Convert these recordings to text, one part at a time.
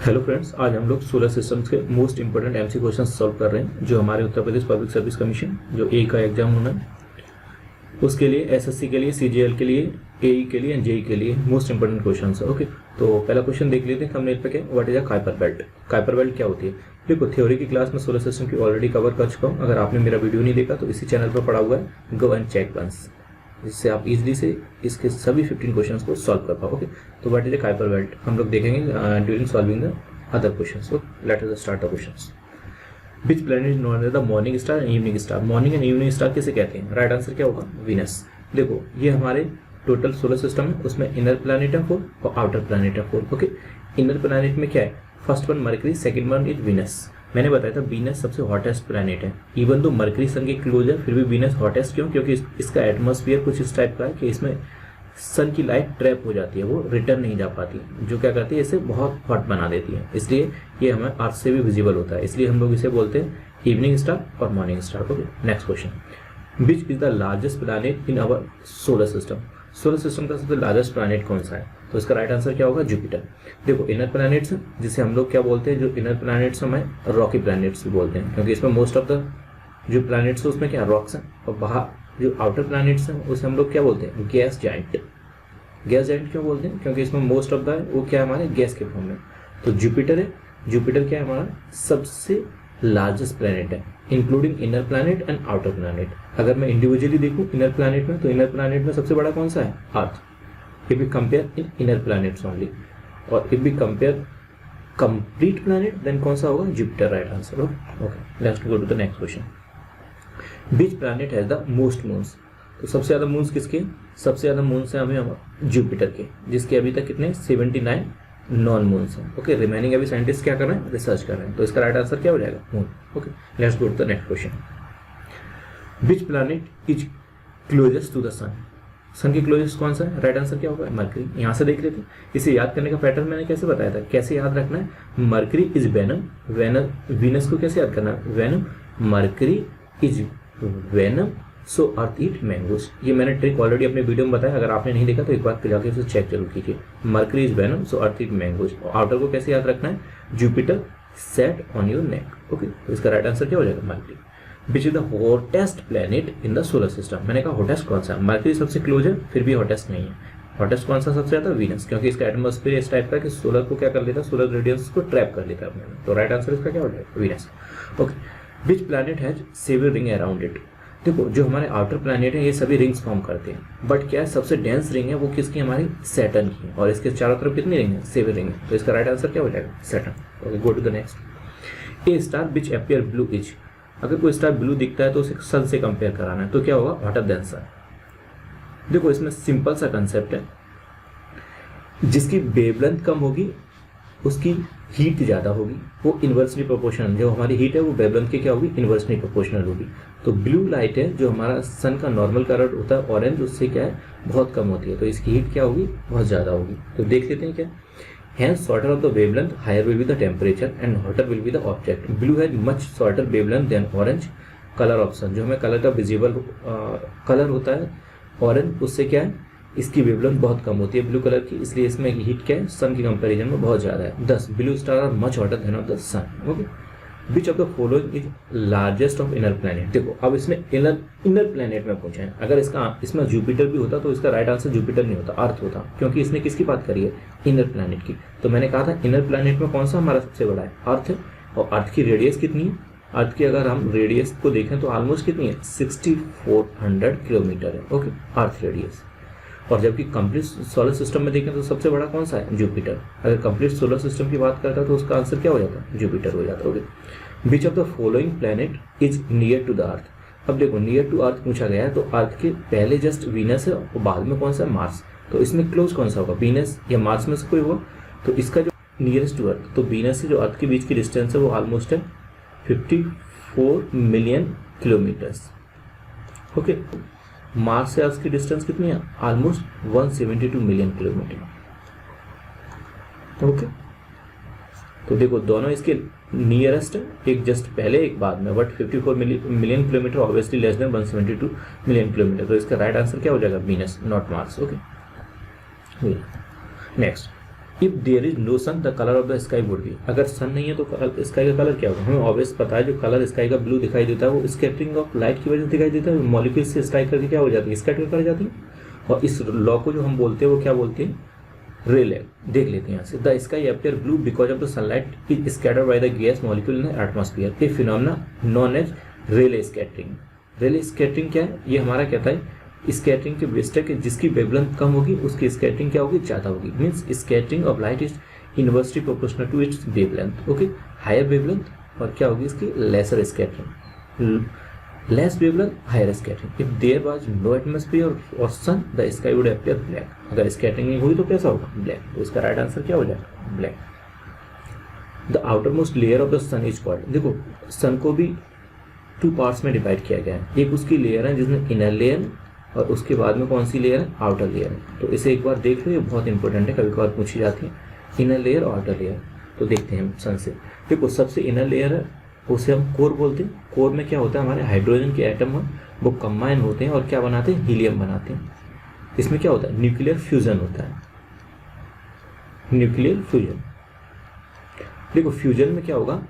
Hello friends, आज हम लोग सोलर सिस्टम्स के most important MC question solve कर रहे हैं जो हमारे Uttar Pradesh public service commission जो ए का एग्जाम होना है उसके लिए, एसएससी के लिए, सीजीएल के लिए, एई के लिए एंड जेई के लिए मोस्ट इंपोर्टेंट क्वेश्चन है। ओके, तो पहला क्वेश्चन देख लेते हैं थंबनेल पे क्या, what is a Kuiper belt. Kuiper belt क्या होती है? देखो, थ्योरी की क्लास में सोलर सिस्टम की ऑलरेडी कवर कर चुका हूँ। अगर आपने मेरा वीडियो नहीं देखा तो इसी चैनल पर पड़ा हुआ है, गो एंड चेक वंस, जिससे आप इजीली से इसके सभी 15 क्वेश्चंस को सॉल्व कर पाओ। ओके, तो what is a Kuiper belt हम लोग देखेंगे during solving the other questions. So let us start the questions. Which planet is known as the morning star and evening star? Morning and evening star किसे कहते हैं? Right answer क्या होगा? Venus. देखो, ये हमारे टोटल सोलर सिस्टम है, उसमें इनर प्लैनेट है 4 और आउटर प्लैनेट है 4। ओके, इनर प्लैनेट में क्या है? First one mercury, second one is Venus. मैंने बताया था वीनस सबसे हॉटेस्ट प्लैनेट है। इवन तो मरकरी सन के क्लोज है, फिर भी वीनस हॉटेस्ट क्यों? क्योंकि इसका एटमॉस्फेयर कुछ इस टाइप का है कि इसमें सन की लाइट ट्रैप हो जाती है, वो रिटर्न नहीं जा पाती, जो क्या करती है, इसे बहुत हॉट बना देती है। इसलिए ये हमें अर्थ से भी विजिबल होता है, इसलिए हम लोग इसे बोलते हैं इवनिंग स्टार और morning star. Okay, next question, which is the largest planet in our solar system? Solar system का सबसे लार्जेस्ट प्लैनेट कौन सा है? तो इसका राइट आंसर क्या होगा? जुपिटर। देखो, इनर प्लैनेट्स जिसे हम लोग क्या बोलते हैं, जो इनर प्लैनेट्स हमें रॉकी प्लैनेट्स भी बोलते हैं, क्योंकि इसमें मोस्ट ऑफ द जो प्लैनेट्स है उसमें क्या रॉक्स हैं, और बाहर जो आउटर प्लैनेट्स हैं उसे हम लोग क्या बोलते हैं? Gas giant. गैस जाइंट क्यों बोलते हैं? क्योंकि इसमें मोस्ट ऑफ द वो क्या है, हमारे गैस के फॉर्म में। तो जुपिटर है, जुपिटर क्या है, हमारा सबसे लार्जेस्ट प्लैनेट है, including inner planet and outer planet. अगर मैं इंडिविजुअली देखूं इनर प्लैनेट में, तो इनर प्लैनेट में सबसे बड़ा कौन सा है? Earth. If we compare in inner planets only, और if we compare complete planet, then कौन सा होगा? Jupiter, right answer. Okay, let's go to the next question, which planet has the most moons? तो सबसे ज्यादा मून्स किसके? सबसे ज्यादा मून्स है हमें जुपिटर के, जिसके अभी तक कितने? 79 नॉन मून्स हैं। ओके, रिमेनिंग अभी साइंटिस्ट क्या कर रहे हैं? रिसर्च कर रहे हैं। तो इसका राइट आंसर क्या हो जाएगा? Moon. Okay, let's go to the next question, which planet is closest to the sun? Sun के क्लोजेस्ट कौन सा है? राइट आंसर क्या होगा? मरकरी। यहाँ से देख लेते हैं, इसे याद करने का पैटर्न मैंने कैसे बताया था, कैसे याद रखना है। मरकरी इज वेनम, वीनस को कैसे याद करना है? Venom. Mercury is venom, so earth eat mangoes. ये मैंने ट्रिक ऑलरेडी अपने वीडियो में बताया, अगर आपने नहीं देखा तो एक बार जाके उसे चेक जरूर कीजिए। Mercury is venom, so earth eat mangoes. और आउटर को कैसे याद रखना है? Jupiter set on your neck. Okay, तो इसका राइट आंसर क्या हो जाएगा? Mercury. Which is the hottest planet in the solar system? मैंने कहा हॉटेस्ट कौन सा? मरकरी सबसे क्लोज है, फिर भी हॉटेस्ट नहीं है। हॉटेस्ट कौन सा सबसे ज्यादा? वीनस, क्योंकि इसका एटमॉस्फेयर इस टाइप का कि सोलर को क्या कर लेता है, सोलर रेडियंस को ट्रैप कर लेता है अपने में। तो राइट आंसर इसका क्या हो जाएगा? Venus. Okay, which planet has seven ring around it? देखो, जो हमारे आउटर प्लैनेट है ये सभी रिंग्स फॉर्म करते हैं, बट क्या है, सबसे डेंस रिंग है वो किसकी? हमारी सैटर्न की, और इसके चारों तरफ कितनी रिंग है? 7 रिंग है। तो इसका राइट आंसर क्या हो जाएगा? Saturn. Okay, go to the next, a star which appear blue is? अगर कोई स्टार ब्लू दिखता है तो उसे सन से कंपेयर कराना है, तो क्या होगा? हॉटर देन सन। देखो, इसमें सिंपल सा कंसेप्ट है, जिसकी वेवलेंथ कम होगी उसकी हीट ज़्यादा होगी, वो इन्वर्सली प्रोपोर्शनल, जो हमारी हीट है वो वेवलेंथ की क्या होगी? इन्वर्सली प्रोपोर्शनल होगी। तो ब्लू लाइट है, जो हमारा सन का नॉर्मल कलर होता है ऑरेंज, उससे क्या है? बहुत कम होती है, तो इसकी हीट क्या होगी? बहुत ज़्यादा होगी। तो देख लेते हैं क्या, hence shorter of the wavelength higher will be the temperature and hotter will be the object. Blue has much shorter wavelength than orange. Colour option, जो हमें कलर का विजिबल कलर होता है ऑरेंज, उससे क्या है? इसकी वेवलेंथ बहुत कम होती है ब्लू कलर की, इसलिए इसमें हीट क्या है? सन की कंपैरिजन में बहुत ज़्यादा है। 10 blue star are much hotter than of the sun. Okay, which of the following is largest of inner planet? देखो, अब इसमें इनर प्लैनेट में पूछा है, अगर इसमें जुपिटर भी होता तो इसका राइट आंसर जुपिटर नहीं होता, अर्थ होता, क्योंकि इसने किसकी बात करी है? इनर प्लैनेट की। तो मैंने कहा था इनर प्लैनेट में कौन सा हमारा सबसे बड़ा है? अर्थ है। और अर्थ की रेडियस कितनी है? अर्थ की अगर हम रेडियस को देखें तो ऑलमोस्ट कितनी है? 6400 किलोमीटर है। ओके, अर्थ रेडियस। और जबकि कंप्लीट सोलर सिस्टम में देखें तो सबसे बड़ा कौन सा है? जुपिटर। अगर कंप्लीट सोलर सिस्टम की बात करता है तो उसका आंसर क्या हो जाता है? जुपिटर हो जाता है। Okay, which of the following planet is near to the earth? अब देखो, नियर टू अर्थ पूछा गया है, तो अर्थ के पहले जस्ट वीनस है और बाद में कौन सा है? मार्स। तो इसमें क्लोज कौन सा होगा? वीनस या मार्स में से कोई होगा। तो इसका जो नियरेस्ट टू अर्थ, तो वीनस से जो अर्थ के बीच की डिस्टेंस है वो ऑलमोस्ट है 54 मिलियन किलोमीटर्स। ओके, मार्स से अर्थ की डिस्टेंस कितनी है? Almost 172 million kilometre. ओके, तो देखो दोनों इसके नियरेस्ट है, एक जस्ट पहले एक बाद में, but 54 million kilometre obviously less than 172 million kilometre. तो इसका राइट आंसर क्या हो जाएगा? Venus, not Mars. Okay, next, if there is no sun the colour of the sky would be, अगर सन नहीं है तो स्काई का कलर क्या होगा? हमें ऑब्वियस पता है जो कलर स्काई का ब्लू दिखाई देता है वो स्कैटरिंग ऑफ लाइट की वजह से दिखाई देता है, मॉलिक्यूल से स्ट्राइक करके क्या हो जाती है? स्कैटर कर जाती है। और इस लॉ को जो हम बोलते हैं वो क्या बोलते हैं? रे लॉ। देख लेते हैं यहाँ से, the sky appear blue because of the sunlight is scattered by the gas molecule in the atmosphere, a phenomena known as Rayleigh scattering. Rayleigh scattering क्या है? ये हमारा कहता है स्कैटरिंग के बेस्ट है कि जिसकी वेवलेंथ कम होगी उसकी स्कैटरिंग क्या होगी? ज़्यादा होगी। Means scattering of light is inversely proportional to its wavelength. Okay, higher wavelength और क्या होगी इसकी? Lesser scattering. Less wavelength, higher scattering. If there was no atmosphere और sun the sky would appear black. अगर स्कैटरिंग नहीं हुई तो कैसा होगा? ब्लैक। तो इसका राइट आंसर क्या हो जाएगा? Black. The outer most layer of the sun is called, देखो सन को भी 2 पार्ट्स में डिवाइड किया गया है। एक उसकी लेयर है जिसमें इनर लेयर और उसके बाद में कौन सी लेयर है? आउटर लेयर है। तो इसे एक बार देख लो, ये बहुत इंपॉर्टेंट है, कभी कभार पूछी जाती है। इनर लेयर और आउटर लेयर, तो देखते हैं हम सन से। देखो सबसे इनर लेयर है उसे हम कोर बोलते हैं। कोर में क्या होता है? हमारे हाइड्रोजन के एटम हैं वो कंबाइन होते हैं और क्या बनाते हैं? हीलियम बनाते हैं। इसमें क्या होता है? न्यूक्लियर फ्यूजन होता है। न्यूक्लियर फ्यूजन, देखो फ्यूजन में क्या होगा?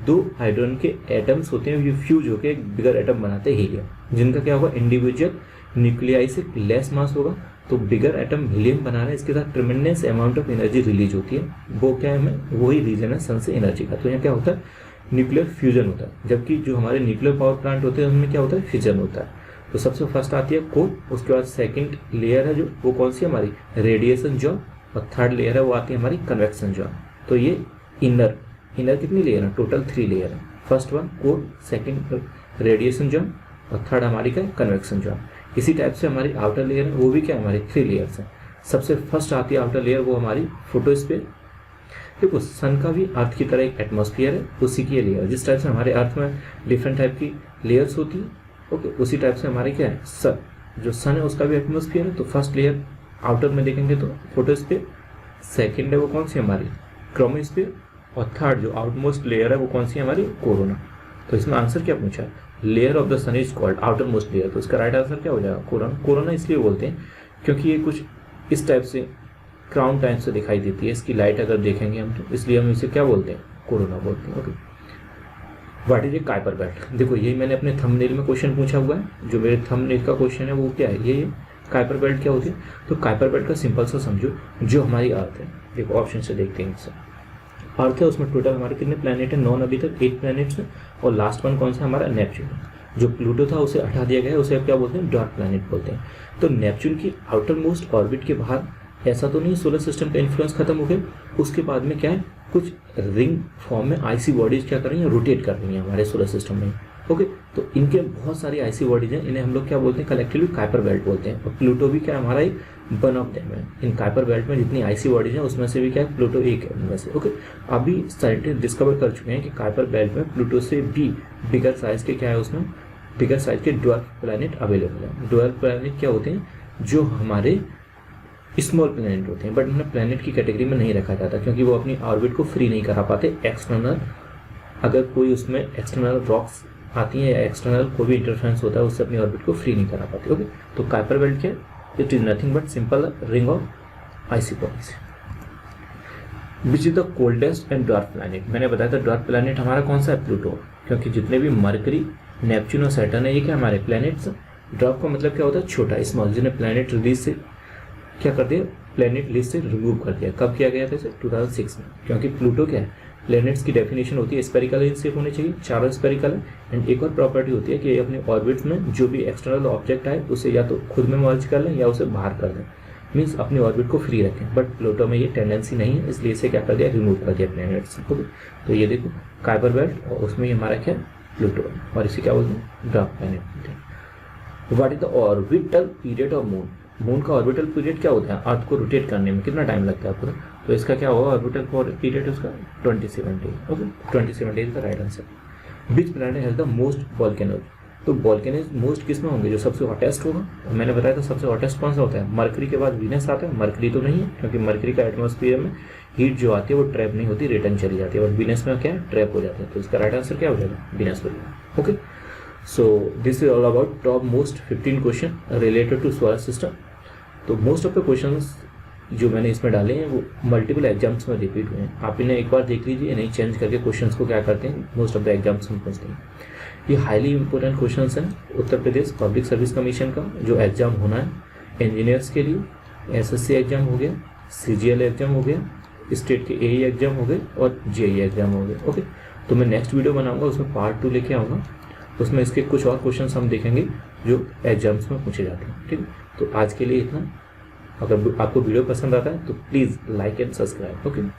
2 हाइड्रोजन के एटम्स होते हैं, ये फ्यूज होकर एक बिगर एटम बनाते हैं हीलियम, जिनका क्या होगा? इंडिविजुअल न्यूक्लियाई से लेस मास होगा। तो बिगर एटम हीलियम बना रहा है, इसके साथ tremendous amount of energy release होती है। वो क्या है? हमें वही रीजन है सन से एनर्जी का। तो यहाँ क्या होता है? न्यूक्लियर फ्यूजन होता है। जबकि जो हमारे न्यूक्लियर पावर प्लांट होते हैं उनमें क्या होता है? फ्यूजन होता है। तो सबसे फर्स्ट आती है कोर, उसके बाद सेकंड लेयर है जो वो कौन सी हमारी? रेडिएशन जोन, और थर्ड लेयर है वो आती है हमारी कन्वेक्शन जोन। तो ये इनर कितनी लेयर है? टोटल 3 लेयर है। First one core, second radiation zone और थर्ड हमारी क्या? Convection zone. इसी टाइप से हमारी आउटर लेयर है वो भी क्या? हमारी 3 लेयर्स है। सबसे फर्स्ट आती है आउटर लेयर, वो हमारी फोटोस्फीयर। देखो सन का भी अर्थ की तरह एक एटमॉस्फेयर है, उसी की लेयर। जिस टाइप से हमारे अर्थ में डिफरेंट टाइप की लेयर्स होती है, ओके, उसी टाइप से हमारे क्या है? सन, जो सन है उसका भी एटमॉस्फेयर है। तो फर्स्ट लेयर आउटर में देखेंगे तो फोटोस्फीयर, सेकंड है वो कौन सी? हमारी क्रोमोस्फीयर, और थर्ड जो आउटमोस्ट लेयर है वो कौन सी? हमारी कोरोना। तो इसमें आंसर क्या पूछा? Layer of the sun is called outer most layer. तो इसका राइट आंसर क्या हो जाएगा? कोरोना। कोरोना इसलिए बोलते हैं क्योंकि ये कुछ इस टाइप से क्राउन टाइप से दिखाई देती है, इसकी लाइट अगर देखेंगे हम तो, इसलिए हम इसे क्या बोलते हैं? कोरोना बोलते हैं। Okay, what is a Kuiper belt? देखो यही मैंने अपने थंबनेल में क्वेश्चन पूछा हुआ है, जो मेरे थंबनेल का क्वेश्चन है वो क्या है? ये काइपर बेल्ट क्या होती है? तो काइपर बेल्ट का सिंपल सा समझो, जो हमारी अर्थ है, देखो ऑप्शन से देखते हैं इससे। अर्थ है, उसमें टोटल हमारे कितने प्लैनेट है? 9 अभी तक, 8 प्लैनेट्स हैं, और लास्ट वन कौन सा? हमारा नेपच्यून। जो प्लूटो था उसे हटा दिया गया है, उसे अब क्या बोलते हैं? डॉट प्लैनेट बोलते हैं। तो नेपच्यून की आउटर मोस्ट ऑर्बिट के बाहर ऐसा तो नहीं सोलर सिस्टम का इन्फ्लुएंस खत्म हो गया, उसके बाद में क्या है? कुछ रिंग फॉर्म में आईसी बॉडीज क्या कर रही हैं? रोटेट कर रही हैं हमारे सोलर सिस्टम में। ओके, तो इनके बहुत सारी आईसी बॉडीज हैं, इन्हें हम लोग क्या बोलते हैं? कलेक्टिवली काइपर बेल्ट बोलते हैं। और प्लूटो भी क्या हमारा एक वन ऑफ देम है। इन काइपर बेल्ट में जितनी आईसी बॉडीज हैं उसमें से भी क्या है? प्लूटो एक है उनमें से। ओके, अभी साइंटिस्ट डिस्कवर कर चुके हैं कि काइपर बेल्ट में प्लूटो से भी बिगर साइज के क्या है? उसमें बिगर साइज के ड्वार्फ प्लैनेट अवेलेबल है। ड्वार्फ प्लैनेट क्या होते हैं? जो हमारे स्मॉल प्लैनेट होते हैं, बट उन्हें प्लैनेट की कैटेगरी में नहीं रखा जाता क्योंकि वो अपनी ऑर्बिट को फ्री नहीं करा पाते। एक्सटर्नल, अगर कोई उसमें एक्सटर्नल रॉक्स आती हैं या एक्सटर्नल कोई भी इंटरफेरेंस होता है उससे अपनी ऑर्बिट को फ्री नहीं करा पाते। ओके, तो काइपर बेल्ट क्या है? It is nothing but simple ring of IC bodies. Which is the coldest and dwarf planet? मैंने बताया था ड्वार्फ प्लैनेट हमारा कौन सा है? प्लूटो, क्योंकि जितने भी मरकरी, नेपच्यून और सैटर्न है ये क्या हमारे प्लैनेट्स। ड्वार्फ का मतलब क्या होता है? छोटा, स्मॉल, जिन्हें प्लैनेट रिलीज से क्या कर दिया? प्लैनेट लिस्ट से रिमूव कर दिया। कब किया गया था इसे? 2006 में। क्योंकि प्लूटो क्या है? प्लैनेट्स की डेफिनेशन होती है स्पेरिकल इन शेप होने चाहिए, चारों स्पेरिकल है। एंड एक और प्रॉपर्टी होती है कि अपने ऑर्बिट में जो भी एक्सटर्नल ऑब्जेक्ट आए उसे या तो खुद में मर्ज कर लें या उसे बाहर कर दें, मीन्स अपनी ऑर्बिट को फ्री रखें। बट प्लूटो में ये टेंडेंसी नहीं है, इसलिए इसे क्या कर दिया? रिमूव कर दिया प्लैनेट्स। ओके, तो ये देखो काइपर बेल्ट, और उसमें हमारा क्या? प्लूटो, और इसे क्या बोलते हैं? ड्वार्फ प्लैनेट बोलते हैं। What is the orbital period of moon? Moon का ऑर्बिटल पीरियड क्या होता है? अर्थ को रोटेट करने में कितना टाइम लगता है पूरा? तो इसका क्या होगा? ऑर्बिटल पीरियड उसका 27 डेज। ओके, 27 डेज का right answer. Which planet has the most volcanoes? तो वोल्केनोज मोस्ट किस में होंगे? जो सबसे हॉटेस्ट होगा। और मैंने बताया था सबसे हॉटेस्ट कौन सा होता है? मरकरी के बाद वीनस आता है। मरकरी तो नहीं है क्योंकि मरकरी का एटमॉस्फेयर में हीट जो आती है वो ट्रैप नहीं होती, रिटर्न चली जाती है, और वीनस में क्या है? ट्रैप हो जाता है। तो इसका राइट आंसर क्या हो जाएगा? वीनस हो जाएगा। Okay, so this is all about top most 15 question related to solar system. तो मोस्ट ऑफ द क्वेश्चंस जो मैंने इसमें डाले हैं वो मल्टीपल एग्जाम्स में रिपीट हुए हैं। आप इन्हें एक बार देख लीजिए, नहीं चेंज करके क्वेश्चंस को क्या करते हैं मोस्ट ऑफ द एग्जाम्स में पूछते हैं। ये हाईली इंपॉर्टेंट क्वेश्चंस हैं Uttar Pradesh public service commission का जो एग्जाम होना है इंजीनियर्स के लिए। एसएससी एग्जाम हो गया, सीजीएल एग्जाम हो गया, स्टेट के एई एग्जाम हो गए और जेई एग्जाम हो गए। ओके, तो मैं नेक्स्ट वीडियो बनाऊंगा, उसमें पार्ट 2 लेके आऊँगा, उसमें इसके कुछ और क्वेश्चंस हम देखेंगे जो एग्जाम्स में पूछे जाते हैं। ठीक, तो आज के लिए इतना। अगर आपको वीडियो पसंद आता है तो please like and subscribe. Okay.